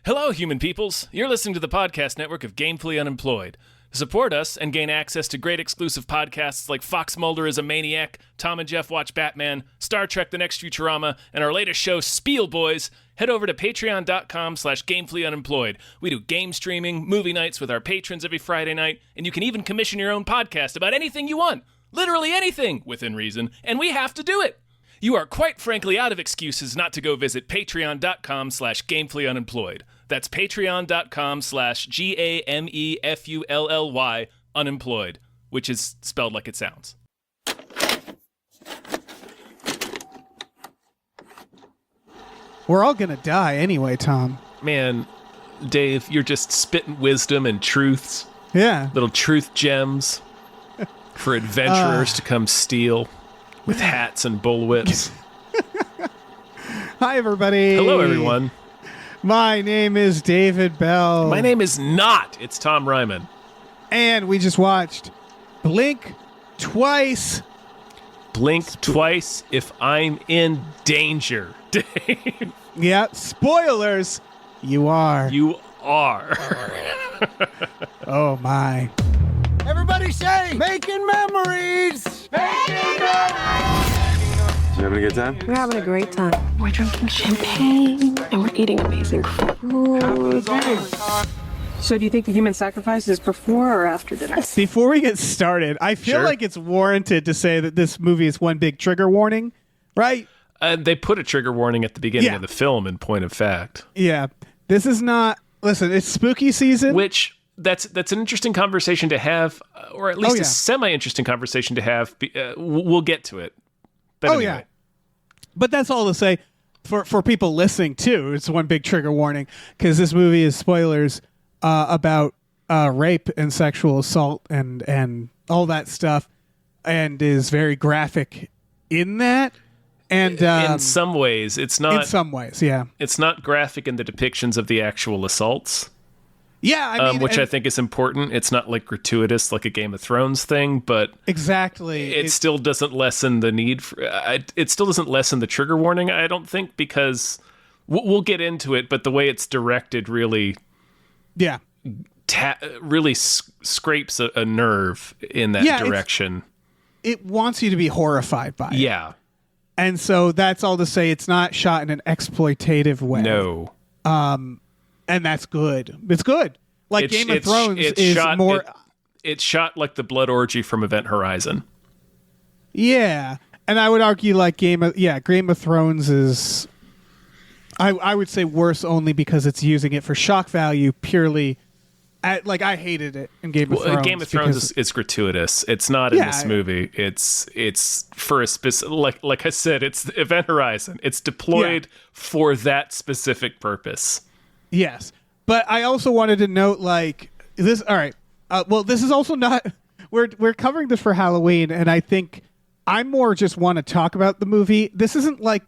Hello, human peoples. You're listening to the podcast network of Gamefully Unemployed. To support us and gain access to great exclusive podcasts like Fox Mulder is a Maniac, Tom and Jeff Watch Batman, Star Trek The Next Futurama, and our latest show, Spiel Boys, head over to patreon.com/gamefullyunemployed. We do game streaming, movie nights with our patrons every Friday night, and you can even commission your own podcast about anything you want. Literally anything, within reason, and we have to do it. You are quite frankly out of excuses not to go visit patreon.com/gamefullyunemployed. That's patreon.com/GAMEFULLY unemployed, which is spelled like it sounds. We're all gonna die anyway, Tom. Man, Dave, you're just spitting wisdom and truths. Yeah. Little truth gems for adventurers to come steal with hats and bullwhips. Hi, everybody. Hello, everyone. My name is David Bell. My name is not. It's Tom Ryman. And we just watched Blink Twice. Blink twice if I'm in danger, Dave. Yeah, spoilers. You are. You are. Oh, my. Everybody say, making memories! Making memories! You having a good time? We're having a great time. We're drinking champagne and we're eating amazing food. So do you think the human sacrifice is before or after dinner? Before we get started, I feel Sure. like it's warranted to say that this movie is one big trigger warning, right? They put a trigger warning at the beginning Yeah. of the film, in point of fact. Yeah. This is not... Listen, it's spooky season. Which, that's an interesting conversation to have, or at least yeah. a semi-interesting conversation to have. We'll get to it. But anyway. Yeah. But that's all to say for people listening, too. It's one big trigger warning because this movie is spoilers about rape and sexual assault and all that stuff and is very graphic in that. And In some ways, it's not. in some ways, yeah. It's not graphic in the depictions of the actual assaults, Yeah, I mean... which I think is important. It's not like gratuitous like a Game of Thrones thing, but Exactly. it still doesn't lessen the need for... it still doesn't lessen the trigger warning, I don't think, because we'll get into it, but the way it's directed really... Yeah. really scrapes a nerve in that direction. It wants you to be horrified by it. Yeah. And so that's all to say it's not shot in an exploitative way. No. And that's good. It's good. Like It's- Game of it's- Thrones it's is shot- more... It's shot like the blood orgy from Event Horizon. Yeah. And I would argue like Game of Thrones is... I would say worse only because it's using it for shock value purely... I hated it in Game of Thrones. Game of Thrones is gratuitous. It's not in Yeah, this movie. It's for a specific, like I said, it's Event Horizon. It's deployed for that specific purpose. Yes. But I also wanted to note, like, this... All right. Well, this is also not... We're covering this for Halloween, and I think I more just want to talk about the movie. This isn't like...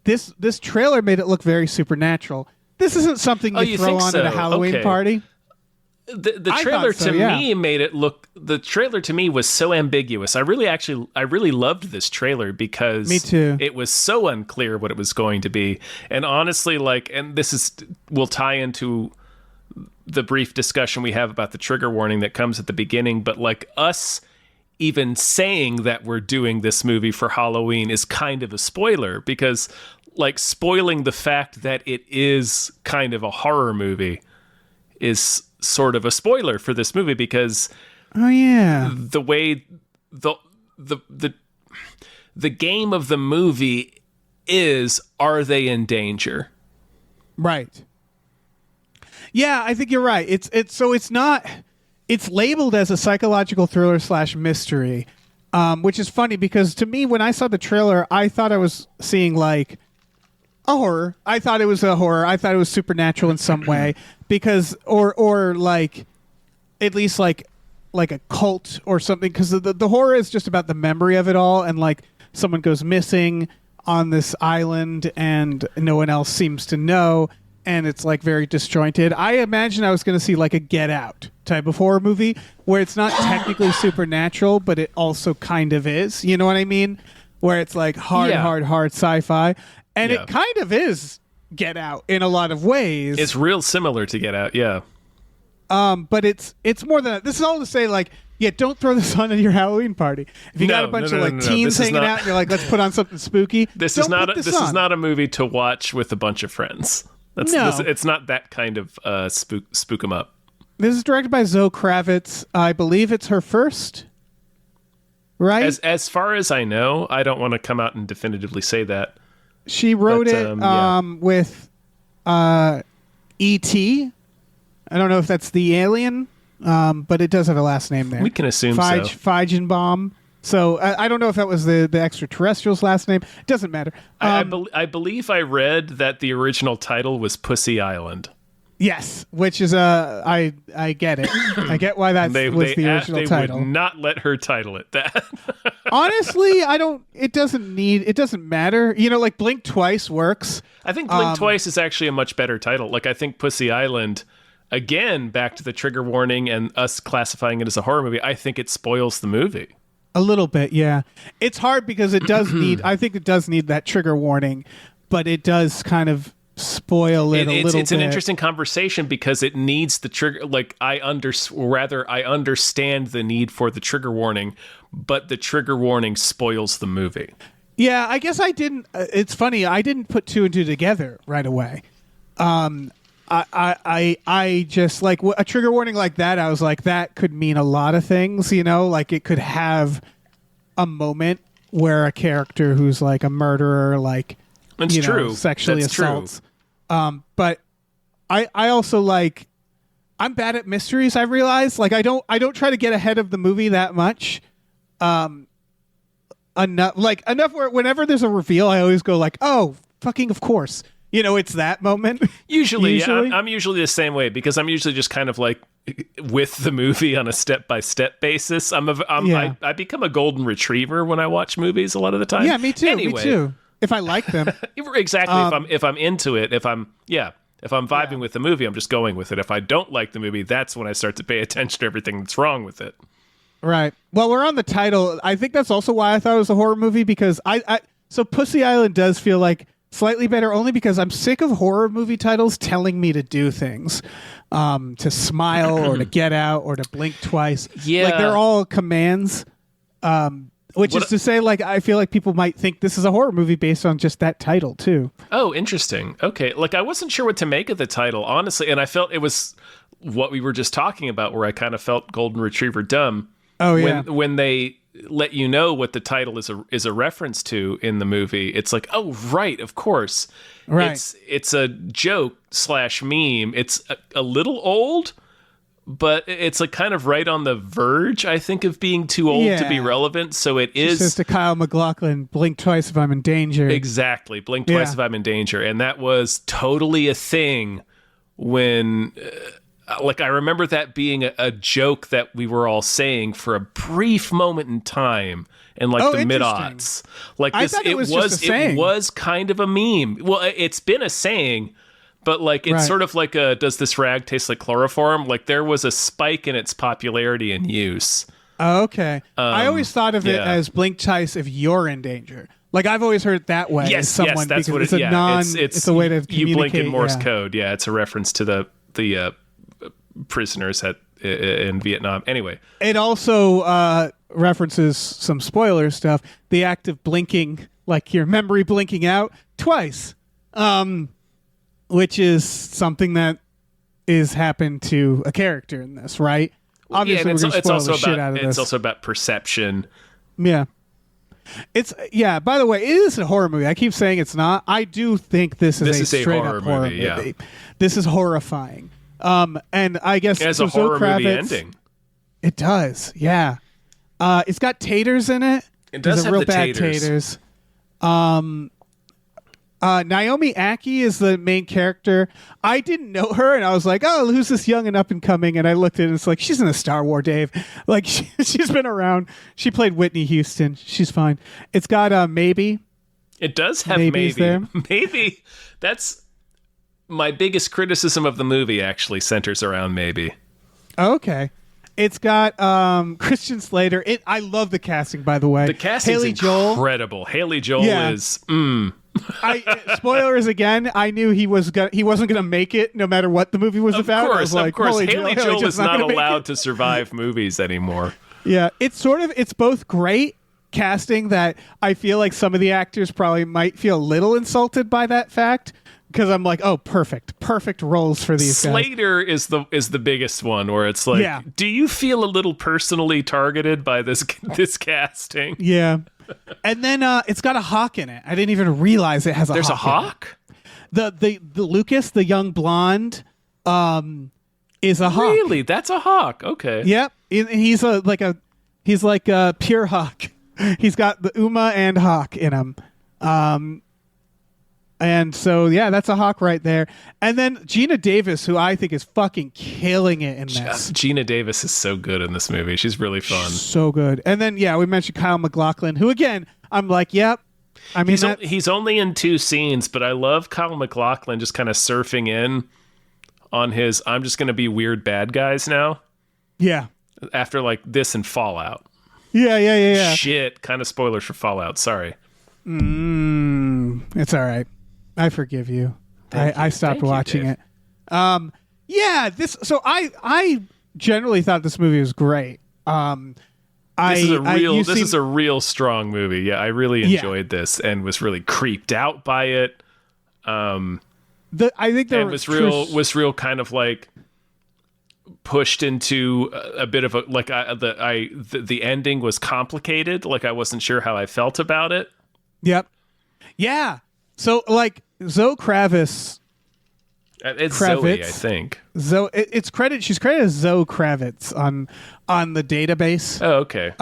This trailer made it look very supernatural. This isn't something you throw think on so? at a Halloween Okay. party. The I trailer thought so, to yeah. me made it look. The trailer to me was so ambiguous. I really loved this trailer because Me too. It was so unclear what it was going to be, and honestly, and this will tie into the brief discussion we have about the trigger warning that comes at the beginning. But like us even saying that we're doing this movie for Halloween is kind of a spoiler because like spoiling the fact that it is kind of a horror movie is sort of a spoiler for this movie because Oh, yeah. the way the game of the movie is, are they in danger? Right. Yeah, I think you're right. It's labeled as a psychological thriller / mystery, which is funny because to me, when I saw the trailer, I thought I was seeing like a horror. I thought it was a horror. I thought it was supernatural in some way because, or like, at least like a cult or something. Because the horror is just about the memory of it all, and like someone goes missing on this island, and no one else seems to know, and it's like very disjointed. I imagine I was going to see like a Get Out type of horror movie where it's not technically supernatural, but it also kind of is. You know what I mean? Where it's like hard sci-fi. And Yeah. it kind of is Get Out in a lot of ways. It's real similar to Get Out, yeah. But it's more than that. This is all to say, like, yeah, don't throw this on at your Halloween party. If you got a bunch of teens hanging out, and you're like, let's put on something spooky. This is not a movie to watch with a bunch of friends. It's not that kind of spook 'em up. This is directed by Zoe Kravitz. I believe it's her first. Right? As far as I know, I don't want to come out and definitively say that. She wrote with E.T. I don't know if that's the alien, but it does have a last name there. We can assume so. Feigenbaum. So I don't know if that was the extraterrestrial's last name. It doesn't matter. I believe I read that the original title was Pussy Island. Yes, which is I get it. I get why that was the original title. They would not let her title it that. Honestly, it doesn't matter. You know, like Blink Twice works. I think Blink Twice is actually a much better title. Like, I think Pussy Island, again, back to the trigger warning and us classifying it as a horror movie, I think it spoils the movie. A little bit, yeah. It's hard because it does need that trigger warning, but it does kind of spoil it a little bit. It's an interesting conversation because it needs the trigger. Like, I understand the need for the trigger warning, but the trigger warning spoils the movie. Yeah, I guess I didn't. It's funny. I didn't put two and two together right away. I just like a trigger warning like that. I was like, that could mean a lot of things. You know, like it could have a moment where a character who's like a murderer, like sexually assaults. But I also like, I'm bad at mysteries. I realize, like, I don't try to get ahead of the movie that much. Enough where whenever there's a reveal, I always go like, oh, fucking of course. You know, it's that moment. Usually. Yeah, I'm usually the same way because I'm usually just kind of like with the movie on a step-by-step basis. I become a golden retriever when I watch movies a lot of the time. Yeah, me too. Anyway, me too. If I like them. Exactly. If I'm into it, if I'm vibing with the movie, I'm just going with it. If I don't like the movie, that's when I start to pay attention to everything that's wrong with it. Right. Well, we're on the title. I think that's also why I thought it was a horror movie because so Pussy Island does feel like slightly better only because I'm sick of horror movie titles telling me to do things, to smile or to get out or to blink twice. Yeah. Like they're all commands, which is to say, like, I feel like people might think this is a horror movie based on just that title too. Oh, interesting. Okay. Like, I wasn't sure what to make of the title, honestly. And I felt it was what we were just talking about where I kind of felt Golden Retriever dumb. Oh, yeah. When they let you know what the title is a reference to in the movie, it's like, oh, right, of course. Right. It's a joke / meme. It's a little old, but it's like kind of right on the verge, I think, of being too old to be relevant. So it is. Says to Kyle MacLachlan, blink twice if I'm in danger. Exactly. Blink twice if I'm in danger. And that was totally a thing when... like, I remember that being a joke that we were all saying for a brief moment in time in like the mid-aughts. Like this, it was kind of a meme. Well, it's been a saying, but like it's sort of like a does this rag taste like chloroform? Like there was a spike in its popularity and use. Oh, okay. I always thought of it as blink twice if you're in danger. Like I've always heard it that way. Yes, that's what it's it's a way to communicate. You blink in Morse code. Yeah, it's a reference to the prisoners in Vietnam. Anyway, it also references some spoiler stuff. The act of blinking, like your memory blinking out twice, which is something that is happened to a character in this, right? Obviously, we're going to spoil the shit out of this. It's also about perception. Yeah. By the way, it is a horror movie. I keep saying it's not. I do think this is a straight up horror movie. Yeah. This is horrifying. And I guess it has a horror movie ending. It does, yeah. It's got taters in it. It does have real the bad taters. Naomi Ackie is the main character. I didn't know her, and I was like, "Oh, who's this young and up and coming?" And I looked at it, and it's like she's in a Star Wars, Dave. Like she's been around. She played Whitney Houston. She's fine. It's got Maybe. It does have Maybe's Maybe. There. Maybe that's. My biggest criticism of the movie actually centers around Maybe. Okay. It's got Christian Slater. I love the casting, by the way. The casting is incredible. Haley Joel is... Spoilers again. I knew he wasn't gonna make it, no matter what the movie was about. I was like, of course. holy Haley Haley Joel Joel's is not gonna make allowed it. to survive movies anymore. Yeah, it's both great casting that I feel like some of the actors probably might feel a little insulted by that fact, because I'm like, oh, perfect roles for these guys. Slater is the biggest one, where it's like, Yeah. do you feel a little personally targeted by this casting? Yeah. And then it's got a hawk in it. I didn't even realize it has a There's a hawk. hawk? The Lucas, the young blonde, is a hawk. Really? That's a hawk. Okay. Yep. And he's like a pure hawk. He's got the Uma and hawk in him. And so, yeah, that's a hawk right there. And then Gina Davis, who I think is fucking killing it in this. Gina Davis is so good in this movie. She's really fun. So good. And then, yeah, we mentioned Kyle MacLachlan, who, again, I'm like, yep. I mean, He's only in 2 scenes, but I love Kyle MacLachlan just kind of surfing in on his, I'm just going to be weird bad guys now, yeah. after like this and Fallout. Yeah. Shit, kind of spoilers for Fallout. Sorry. It's all right. I forgive you. I stopped watching it. Yeah, so I generally thought this movie was great. This is a real strong movie. Yeah, I really enjoyed this and was really creeped out by it. I think there was real kind of like pushed into a bit of a like the ending was complicated. Like I wasn't sure how I felt about it. Yep. Yeah. So like Zoe Kravitz. It's Zoe, I think. She's credited as Zoe Kravitz on the database. Oh, okay.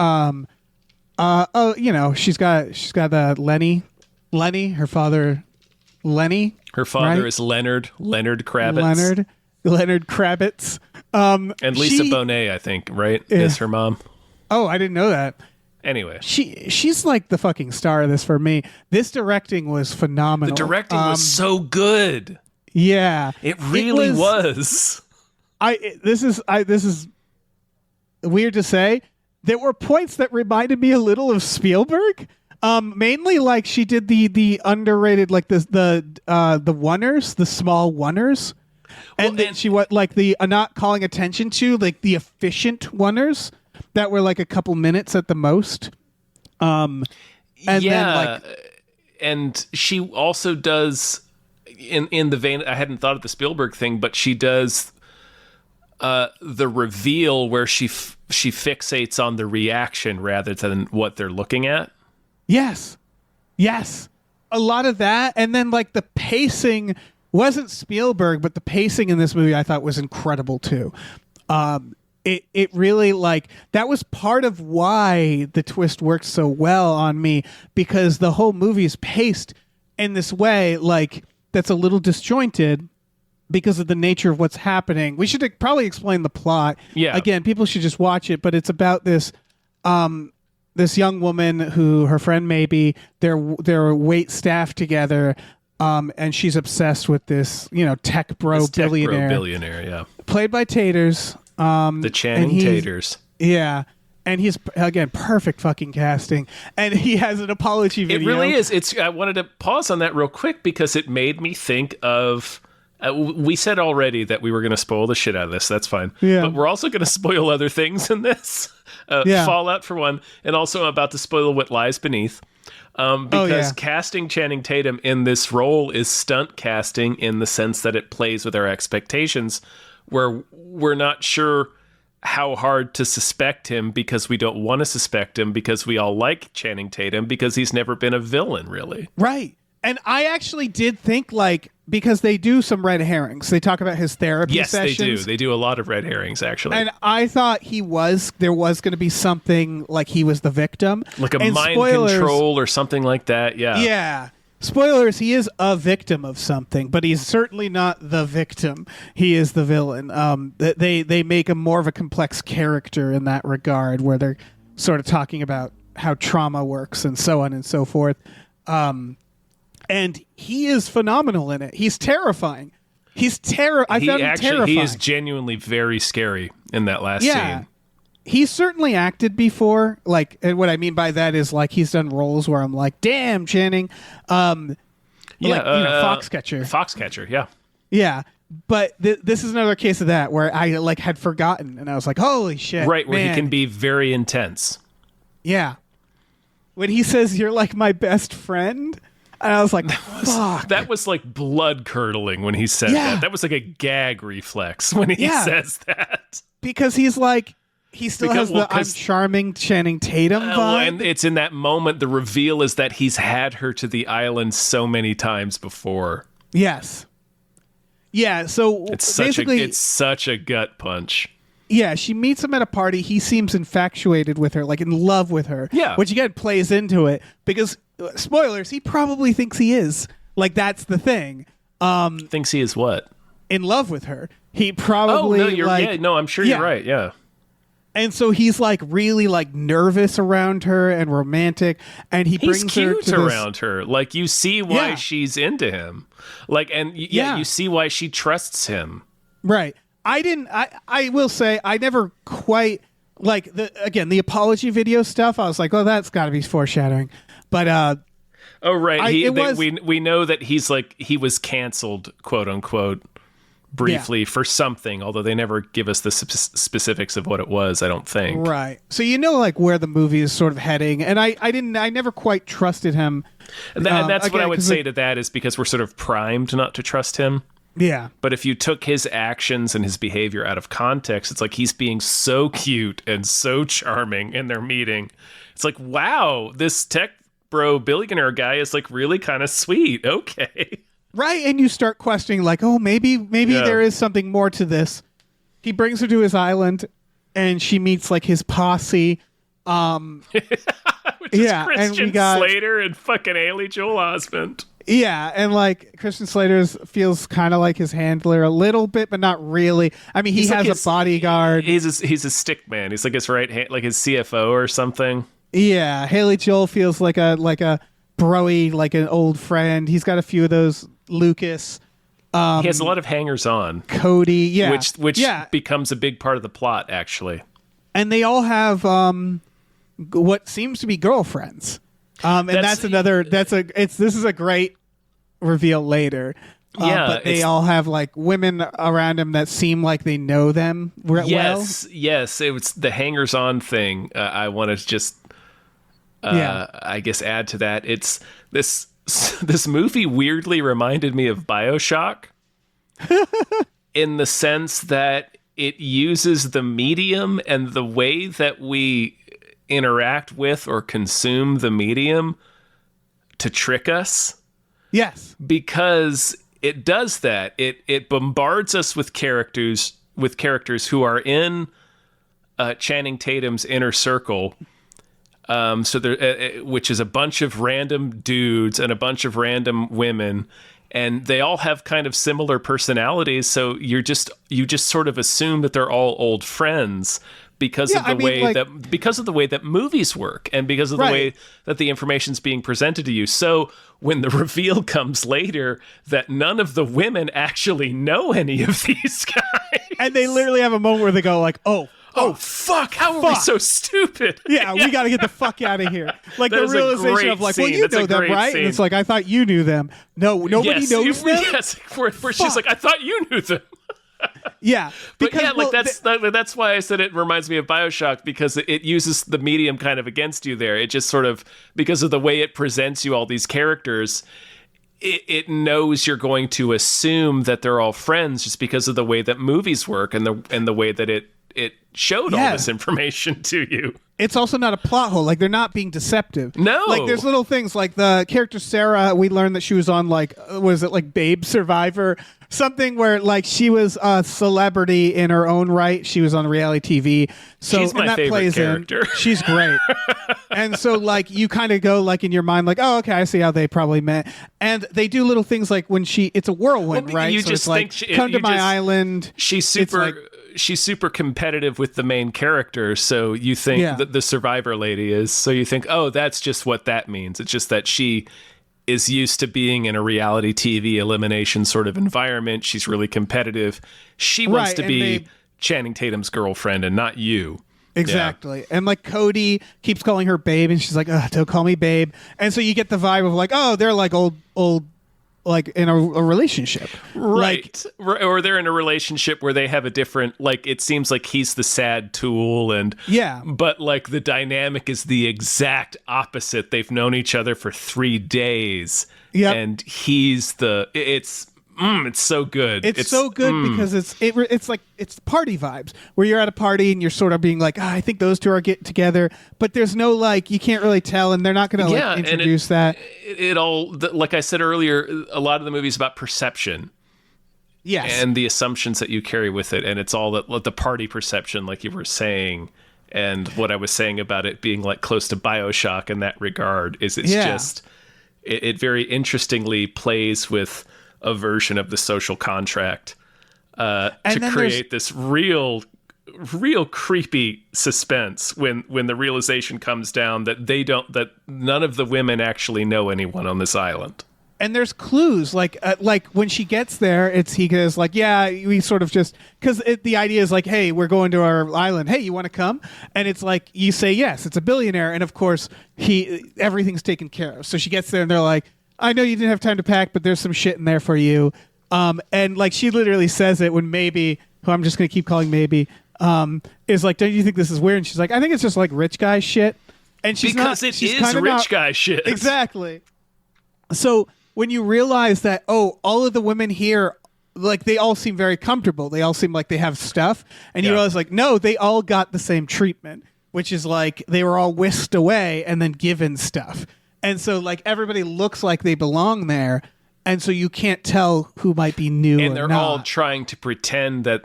She's got Lenny, her father, Lenny. Her father right? is Leonard Kravitz. Leonard Kravitz. And Lisa Bonet, I think, right? Is her mom. Oh, I didn't know that. Anyway, she's like the fucking star of this for me. This directing was phenomenal. The directing was so good. Yeah, it really was. This is weird to say. There were points that reminded me a little of Spielberg. Mainly like she did the underrated, like the oneers, the small oneers. And then she went like the not calling attention to like the efficient oneers that were like a couple minutes at the most. And she also does in the vein. I hadn't thought of the Spielberg thing, but she does the reveal where she fixates on the reaction rather than what they're looking at. Yes, a lot of that, and then like the pacing wasn't Spielberg, but the pacing in this movie I thought was incredible too. It really like that was part of why the twist worked so well on me, because the whole movie is paced in this way like that's a little disjointed because of the nature of what's happening. We should probably explain the plot. Yeah. Again, people should just watch it, but it's about this this young woman who her friend maybe they're wait staff together. And she's obsessed with this, tech bro billionaire. Yeah. Played by Taters. The Channing Taters. Yeah. And he's, again, perfect fucking casting. And he has an apology video. It really is. I wanted to pause on that real quick because it made me think of... we said already that we were going to spoil the shit out of this. That's fine. Yeah. But we're also going to spoil other things in this. Fallout, for one. And also I'm about to spoil What Lies Beneath. Because casting Channing Tatum in this role is stunt casting in the sense that it plays with our expectations, where we're not sure how hard to suspect him because we don't want to suspect him because we all like Channing Tatum because he's never been a villain, really. Right. And I actually did think, like, because they do some red herrings. They talk about his therapy sessions. Yes, they do. They do a lot of red herrings, actually. And I thought there was going to be something like he was the victim. Like a mind control or something like that, yeah. Yeah. Spoilers, he is a victim of something, but he's certainly not the victim. He is the villain. They make him more of a complex character in that regard, where they're sort of talking about how trauma works and so on and so forth. And he is phenomenal in it. He's terrifying. I found him terrifying. He is genuinely very scary in that last scene. He's certainly acted before. Like, and what I mean by that is like he's done roles where I'm like, damn, Channing. like Foxcatcher. Foxcatcher, yeah. Yeah, but this is another case of that where I like had forgotten, and I was like, "Holy shit!" Right, where man. he can be very intense. Yeah, when he says, "You're like my best friend," and I was like, "Fuck!" That was like blood curdling when he said Yeah. that. That was like a gag reflex when he Yeah. says that. Because he's like, he still has the "I'm charming" Channing Tatum vibe. And it's in that moment the reveal is that he's had her to the island so many times before. Yes. Yeah, so It's such a gut punch. yeah, she meets him at a party. He seems infatuated with her, like in love with her. Yeah. Which again plays into it because, spoilers, he probably thinks he is. Like, that's the thing. Thinks he is what? In love with her. He probably, I'm sure Yeah. you're right, yeah. And so he's like really like nervous around her and romantic, and he He's brings her cute to around her. Like, you see why Yeah. she's into him. Like, and Yeah. you see why she trusts him. Right. I will say I never quite like the apology video stuff. I was like, well, that's got to be foreshadowing. But Oh, right. it was- we know that he was canceled, quote unquote, briefly for something, although they never give us the specifics of what it was, I don't think. right. So you know like where the movie is sort of heading, and I never quite trusted him. And that's what again, I would 'cause say to that is because we're sort of primed not to trust him. Yeah. But if you took his actions and his behavior out of context, it's like he's being so cute and so charming in their meeting. It's like, wow, this tech bro billionaire guy is like really kind of sweet. Okay. Right, and you start questioning, like, oh, maybe Yeah. there is something more to this. He brings her to his island, and she meets like his posse. Which is Yeah, and we Christian got- Slater and fucking Haley Joel Osment. Yeah, and like Christian Slater feels kind of like his handler a little bit, but not really. I mean, he He's like has his- a bodyguard. He's a stick man. He's like his right hand, like his CFO or something. Yeah, Haley Joel feels like a broy, like an old friend. He's got a few of those. Lucas, He has a lot of hangers on, Cody, yeah, which yeah, becomes a big part of the plot, actually. and they all have what seems to be girlfriends. And this is a great reveal later. Yeah, but they it's- all have like women around him that seem like they know them well. Yes, it was the hangers on thing. I want to just, I guess, add to that. It's this movie weirdly reminded me of BioShock in the sense that it uses the medium and the way that we interact with or consume the medium to trick us. Yes. Because it does that. It bombards us with characters who are in Channing Tatum's inner circle. So there, which is a bunch of random dudes and a bunch of random women, and they all have kind of similar personalities. So you just sort of assume that they're all old friends because of the way that movies work and because of the way that the information's being presented to you. So when the reveal comes later that none of the women actually know any of these guys, And they literally have a moment where they go like, oh fuck, how are we so stupid? yeah, we got to get the fuck out of here. Like That the is a realization great of like, well, scene. you That's a know them, great right? scene. And it's like, I thought you knew them. No, nobody knows them. Yes, where she's like, I thought you knew them. Yeah, But because, yeah, like well, that's why I said it reminds me of BioShock, because it uses the medium kind of against you there. It just sort of, because of the way it presents you all these characters, it knows you're going to assume that they're all friends just because of the way that movies work and the way that it showed all this information to you. it's also not a plot hole. Like they're not being deceptive. No. Like there's little things like the character Sarah, we learned that she was on like, was it like Babe Survivor? Something where like she was a celebrity in her own right. She was on reality TV. So She's my and that favorite plays character. in. She's great. And so like you kind of go like in your mind like, oh, okay, I see how they probably met. And they do little things like when it's a whirlwind, Well, right? you So just it's like, think come to you my just- island. She's It's super. like- She's super competitive with the main character, so you think Yeah. that the survivor lady is. So you think, oh, that's just what that means. It's just that she is used to being in a reality TV elimination sort of environment. She's really competitive. She wants Right, to and be they- Channing Tatum's girlfriend and not you. Exactly. And like Cody keeps calling her babe and she's like, don't call me babe. And so you get the vibe of like, oh, they're like old like in a relationship. Right. Or they're in a relationship where they have a different, like, it seems like he's the sad tool, and Yeah. but like the dynamic is the exact opposite. They've known each other for 3 days. Yep. And he's it's so good. It's so good because it's like it's party vibes where you're at a party and you're sort of being like, I think those two are getting together, but there's no like you can't really tell, and they're not going to like introduce that. It all, like I said earlier, a lot of the movie's about perception. Yes, and the assumptions that you carry with it, and it's all the party perception, like you were saying, and what I was saying about it being like close to BioShock in that regard is it very interestingly plays with a version of the social contract to create this real creepy suspense when the realization comes down that none of the women actually know anyone on this island. And there's clues like when she gets there, he goes like, yeah, we sort of just because the idea is like, hey, we're going to our island. Hey, you want to come? And it's like you say yes. It's a billionaire, and of course everything's taken care of. So she gets there, and they're like, I know you didn't have time to pack, but there's some shit in there for you. And like she literally says it when Maybe, who I'm just gonna keep calling Maybe, is like, don't you think this is weird? And she's like, I think it's just like rich guy shit. And she's because not, she's kind of rich guy shit. Exactly. So when you realize that, all of the women here, like they all seem very comfortable. They all seem like they have stuff. And you realize like, no, they all got the same treatment, which is like they were all whisked away and then given stuff. And so like everybody looks like they belong there. And so you can't tell who might be new and or they're not. all trying to pretend that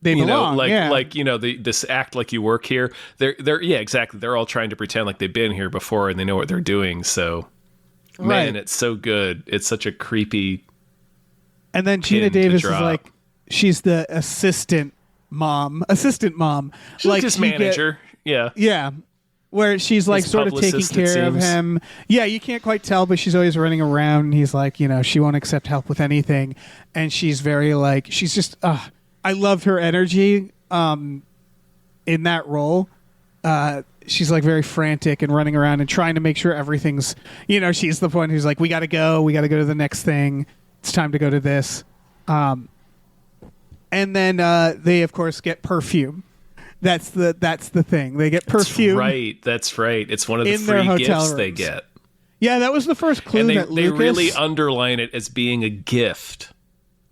they belong. This act like you work here. They're exactly. They're all trying to pretend like they've been here before and they know what they're doing. So man, it's so good. It's such a creepy. And then Gina Davis is like, she's the assistant mom. She's like his manager. Yeah. Where she's like his sort of taking care of him. Yeah, you can't quite tell, but she's always running around. And he's like, she won't accept help with anything. And she's very like, she's just, I loved her energy in that role. She's like very frantic and running around and trying to make sure everything's, she's the one who's like, we got to go to the next thing. It's time to go to this. And then they, of course, get perfume. That's the thing. They get perfume. That's right. It's one of the in their free hotel gifts rooms. they get. Yeah, that was the first clue and that they Lucas... really underline it as being a gift.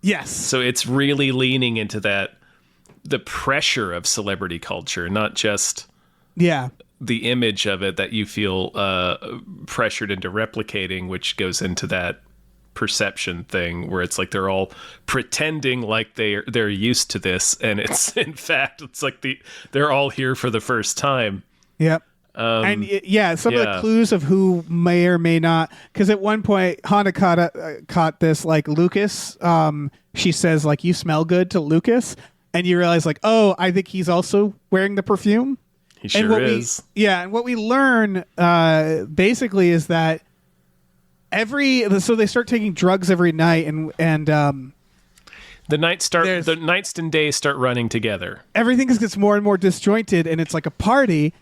Yes. So it's really leaning into the pressure of celebrity culture, not just the image of it that you feel pressured into replicating, which goes into that perception thing where it's like they're all pretending like they're used to this, and it's in fact it's like they're all here for the first time. Yep. And some of the clues of who may or may not, because at one point Hana caught this, like Lucas, she says like, you smell good to Lucas, and you realize like, I think he's also wearing the perfume. He sure is. And what we learn basically is that so they start taking drugs every night, and the nights and days start running together. Everything gets more and more disjointed, and it's like a party.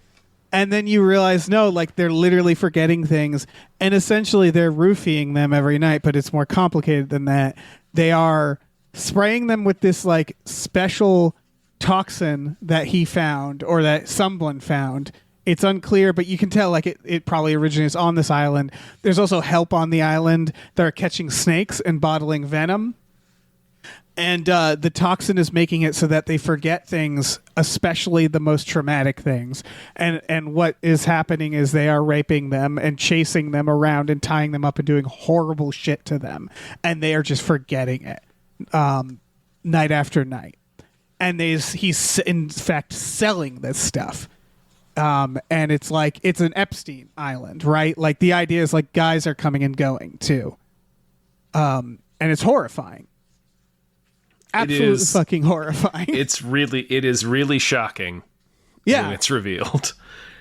And then you realize, no, like they're literally forgetting things, and essentially they're roofing them every night, but it's more complicated than that. They are spraying them with this like special toxin that he found, or that someone found. It's unclear, but you can tell like it probably originates on this island. There's also help on the island that are catching snakes and bottling venom. And the toxin is making it so that they forget things, especially the most traumatic things. And what is happening is they are raping them and chasing them around and tying them up and doing horrible shit to them. And they are just forgetting it night after night. And he's in fact selling this stuff. And it's like, it's an Epstein Island, right? Like the idea is like guys are coming and going too. And it's horrifying. Absolutely fucking horrifying. It is really shocking. Yeah. When it's revealed.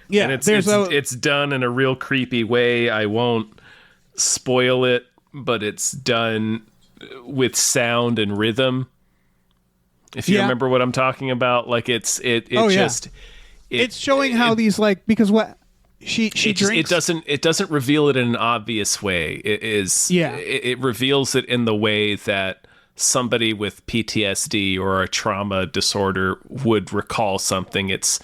Yeah. And it's done in a real creepy way. I won't spoil it, but it's done with sound and rhythm. If you remember what I'm talking about, like it's showing how these like, because drinks. It doesn't reveal it in an obvious way. It reveals it in the way that somebody with PTSD or a trauma disorder would recall something. It's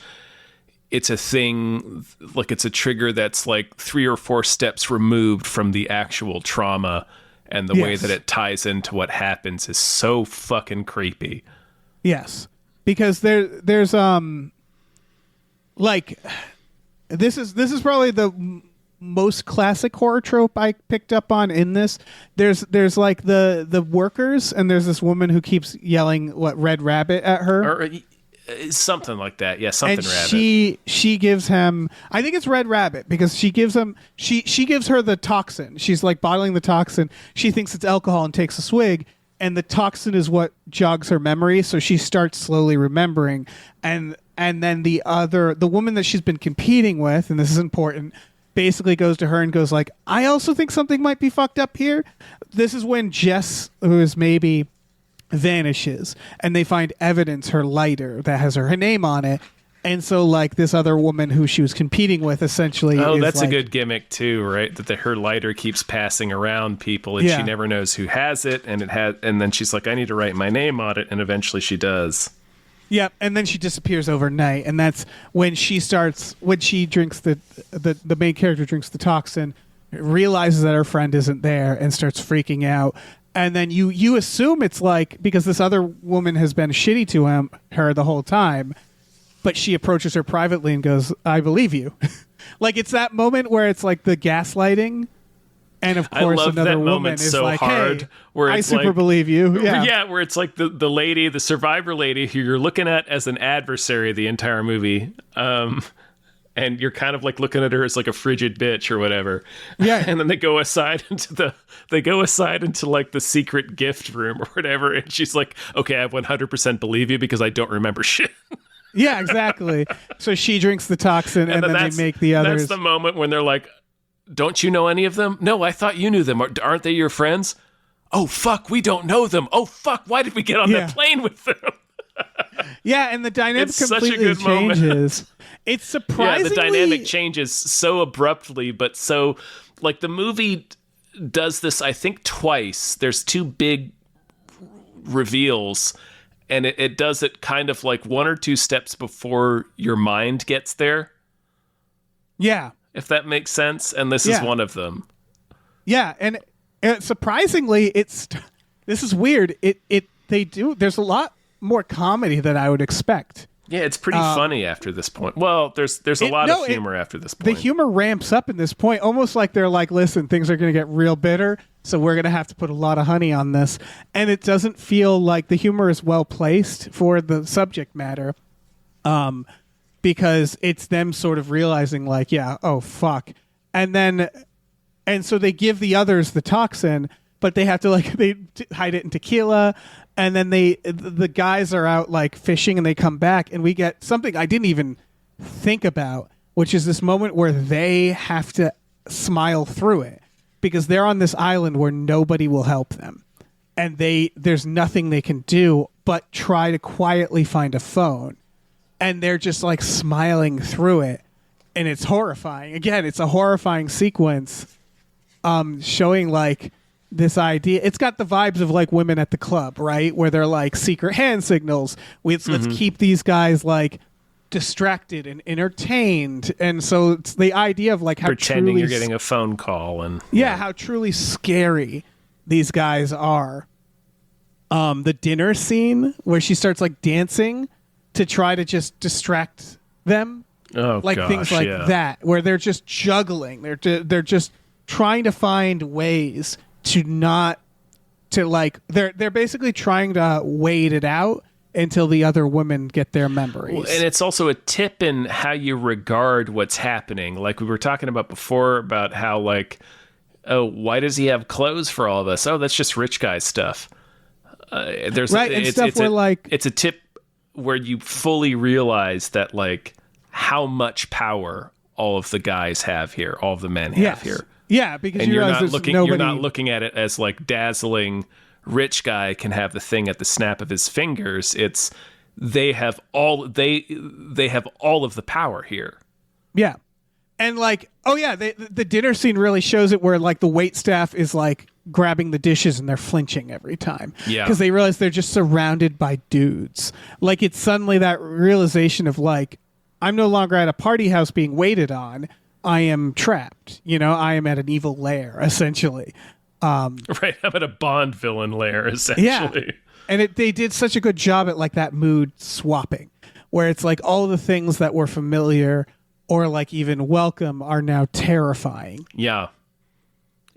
a thing, like it's a trigger that's like 3 or 4 steps removed from the actual trauma, and the way that it ties into what happens is so fucking creepy. Yes, because there's like this is probably the most classic horror trope I picked up on in this. There's like the workers, and there's this woman who keeps yelling Red Rabbit at her. Or something like that. Yeah, something and rabbit. She gives him, I think it's Red Rabbit, because she gives him she gives her the toxin. She's like bottling the toxin. She thinks it's alcohol and takes a swig, and the toxin is what jogs her memory, so she starts slowly remembering. And then the woman that she's been competing with, and this is important, basically goes to her and goes like, I also think something might be fucked up here. This is when Jess, who is maybe, vanishes, and they find evidence, her lighter that has her name on it. And so like this other woman who she was competing with essentially that's like, a good gimmick too, right? That her lighter keeps passing around people, and she never knows who has it, and then she's like, I need to write my name on it, and eventually she does. Yep, and then she disappears overnight, and that's when she drinks the main character drinks the toxin, realizes that her friend isn't there, and starts freaking out. And then you assume it's like, because this other woman has been shitty to her the whole time, but she approaches her privately and goes, I believe you. Like, it's that moment where it's like the gaslighting. And of course, another woman is so like, hard, hey, where I it's super like, believe you. Yeah, where it's like the lady, the survivor lady, who you're looking at as an adversary the entire movie. And you're kind of like looking at her as like a frigid bitch or whatever. Yeah. And then they go aside into like the secret gift room or whatever. And she's like, okay, I 100% believe you because I don't remember shit. Yeah, exactly. So she drinks the toxin, and then they make the others. That's the moment when they're like, don't you know any of them? No, I thought you knew them. Aren't they your friends? Oh, fuck, we don't know them. Oh, fuck, why did we get on that plane with them? Yeah, and the dynamic It's completely such a good moment. changes. It's surprisingly... Yeah, the dynamic changes so abruptly, but so... Like, the movie does this, I think, twice. There's 2 big reveals, and it does it kind of like 1 or 2 steps before your mind gets there. Yeah. If that makes sense. And this is one of them. Yeah, and surprisingly, this is weird. There's a lot more comedy than I would expect. Yeah, it's pretty funny after this point. Well, there's a lot of humor after this point. The humor ramps up in this point, almost like they're like, listen, things are going to get real bitter, so we're going to have to put a lot of honey on this. And it doesn't feel like the humor is well placed for the subject matter, because it's them sort of realizing like, yeah, oh, fuck. And so they give the others the toxin, but they have to they hide it in tequila. And then the guys are out like fishing, and they come back, and we get something I didn't even think about, which is this moment where they have to smile through it because they're on this island where nobody will help them, and there's nothing they can do but try to quietly find a phone, and they're just like smiling through it, and it's horrifying. Again, it's a horrifying sequence, showing like this idea. It's got the vibes of like Women at the Club, right? Where they're like secret hand signals. Let's keep these guys like distracted and entertained. And so it's the idea of like how pretending truly, you're getting a phone call and how truly scary these guys are. The dinner scene where she starts like dancing to try to just distract them. Oh, like gosh, things like that, where they're just juggling. They're just trying to find ways they're basically trying to wait it out until the other women get their memories. Well, and it's also a tip in how you regard what's happening. Like we were talking about before about how like, oh, why does he have clothes for all of us? Oh, that's just rich guy stuff. There's right, and stuff where like it's a tip where you fully realize that like how much power all of the guys have here, all of the men have here. Yeah, because and you you're realize not looking. nobody... You're not looking at it as like dazzling. Rich guy can have the thing at the snap of his fingers. It's they have all of the power here. Yeah, And like, oh yeah, the dinner scene really shows it, where like the wait staff is like grabbing the dishes and they're flinching every time. Yeah. Because they realize they're just surrounded by dudes. Like, it's suddenly that realization of like, I'm no longer at a party house being waited on. I am trapped. You know, I am at an evil lair, essentially. Right, I'm at a Bond villain lair, essentially. Yeah. And they did such a good job at like that mood swapping, where it's like all the things that were familiar or like even welcome are now terrifying. Yeah.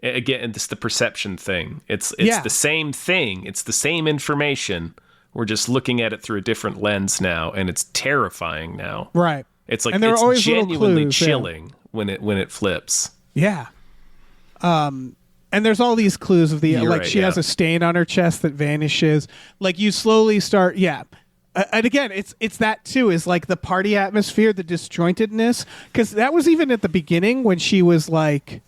Again, it's the perception thing. It's Yeah. the same thing. It's the same information. We're just looking at it through a different lens now, and it's terrifying now. Right. It's like And there are it's always little genuinely clues, yeah. chilling when it flips. Yeah. And there's all these clues of the You're like right, she has yeah. a stain on her chest that vanishes. Like you slowly start, yeah. And again, it's that too, is like the party atmosphere, the disjointedness, because that was even at the beginning when she was like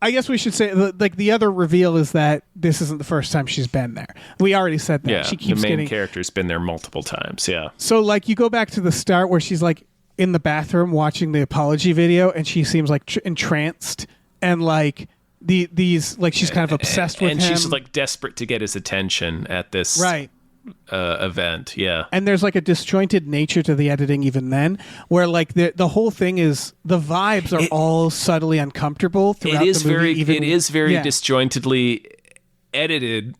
I guess we should say like the other reveal is that this isn't the first time she's been there. We already said that. Yeah, She keeps the main getting character's been there multiple times. Yeah, So like you go back to the start where she's like in the bathroom watching the apology video and she seems like entranced and like these like she's kind of obsessed with and him. she's like desperate to get his attention at this right. event. Yeah, And there's like a disjointed nature to the editing even then, where like the whole thing is the vibes are all subtly uncomfortable throughout it is the movie. very yeah. disjointedly edited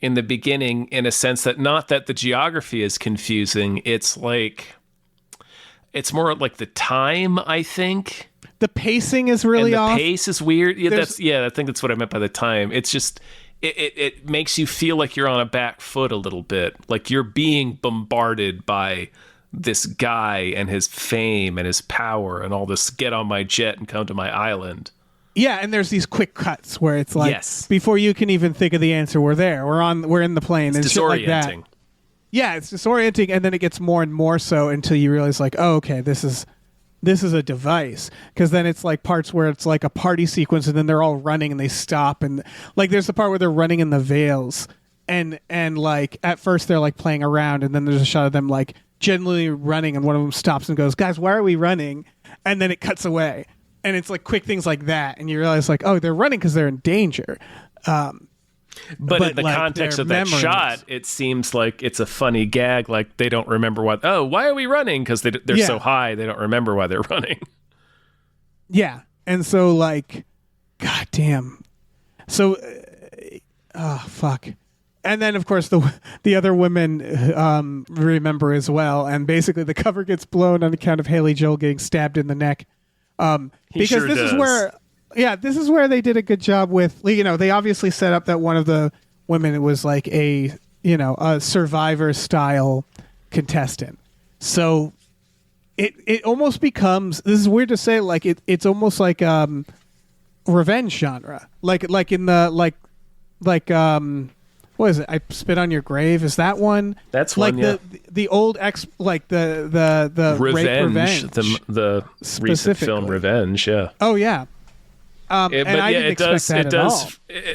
in the beginning, in a sense that not that the geography is confusing. It's like it's more like the time, I think. The pacing is really And the off. pace is weird. Yeah, There's- I think that's what I meant by the time. It's just it makes you feel like you're on a back foot a little bit, like you're being bombarded by this guy and his fame and his power and all this. Get on my jet and come to my island. Yeah, and there's these quick cuts where it's like Yes. before you can even think of the answer, we're there. We're in the plane and It's shit like that. disorienting. Yeah, it's disorienting, and then it gets more and more so until you realize, like, oh, okay, this is a device. Because then it's like parts where it's like a party sequence, and then they're all running and they stop, and like there's the part where they're running in the veils, and like at first they're like playing around, and then there's a shot of them like genuinely running, and one of them stops and goes, "Guys, why are we running?" And then it cuts away, and it's like quick things like that, and you realize like, oh, they're running because they're in danger. But in the like, context their of that memories. shot, it seems like it's a funny gag. Like they don't remember why are we running? Because they're Yeah. so high, they don't remember why they're running. Yeah, and so like, god damn. So, fuck. And then of course the other women remember as well, and basically the cover gets blown on account of Haley Joel getting stabbed in the neck. Because sure this is does. where, this is where they did a good job with. You know, they obviously set up that one of the women was like a Survivor style contestant. So it almost becomes, this is weird to say, like it's almost like revenge genre, like in the what is it? I Spit on Your Grave. Is that one? That's like one, yeah. the old like the rape revenge. The recent Specifically. film Revenge. Yeah. Oh yeah. And I didn't expect that at all.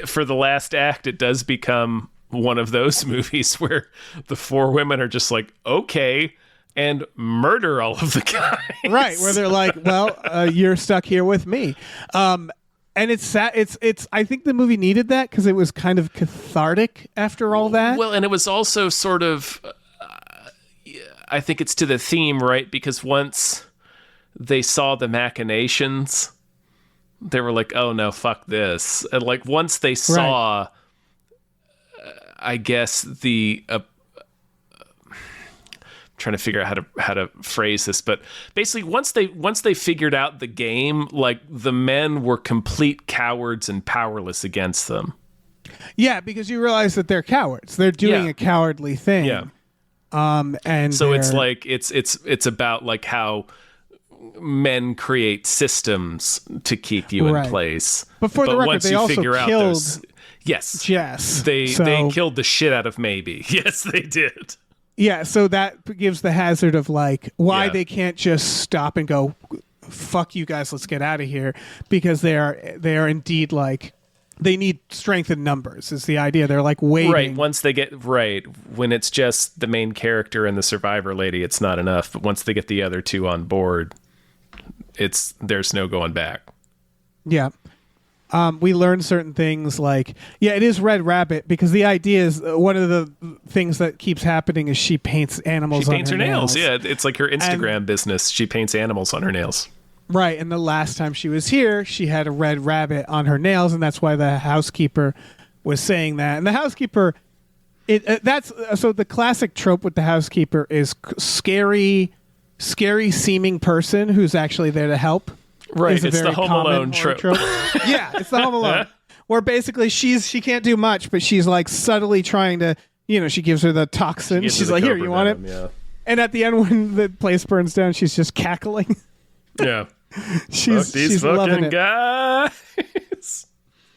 For the last act, it does become one of those movies where the four women are just like, okay, and murder all of the guys. Right, where they're like, well, you're stuck here with me. And it's sad. It's. I think the movie needed that because it was kind of cathartic after all that. Well, and it was also sort of, I think it's to the theme, right? Because once they saw the machinations, they were like, oh no, fuck this. And like once they saw, I guess trying to figure out how to phrase this, but basically once they figured out the game, like the men were complete cowards and powerless against them. Yeah, because you realize that they're cowards. They're doing Yeah. a cowardly thing. Yeah. And So it's they're- like it's about like how men create systems to keep you Right. in place. But for the record, once they you also figure out killed there's yes, Jess. they So- killed the shit out of Maybe. Yes, they did. Yeah, so that gives the hazard of like why Yeah. they can't just stop and go, "Fuck you guys, let's get out of here," because they are indeed like they need strength in numbers. Is the idea? They're like waiting. Right. Once they get when it's just the main character and the survivor lady, it's not enough. But once they get the other two on board, there's no going back. Yeah. We learn certain things like, it is Red Rabbit, because the idea is one of the things that keeps happening is she paints animals She on paints her nails. Yeah, it's like her Instagram business. She paints animals on her nails. Right, and the last time she was here, she had a red rabbit on her nails, and that's why the housekeeper was saying that. And the housekeeper, so the classic trope with the housekeeper is scary seeming person who's actually there to help. Right, Is a it's the very Home common Alone horror trope. Yeah, it's the Home Alone, where basically she can't do much, but she's like subtly trying to, she gives her the toxin. She's like, here, you want it? Yeah. And at the end, when the place burns down, she's just cackling. Yeah. she's Fuck these she's loving fucking it. guys.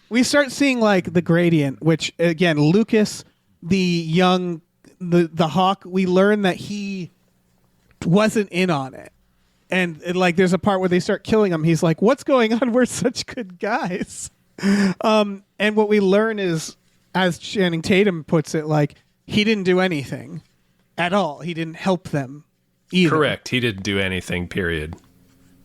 We start seeing like the gradient, which again, Lucas, the hawk, we learn that he wasn't in on it. And like, there's a part where they start killing him. He's like, what's going on? We're such good guys. And what we learn is, as Channing Tatum puts it, like, he didn't do anything at all. He didn't help them either. Correct. He didn't do anything, period.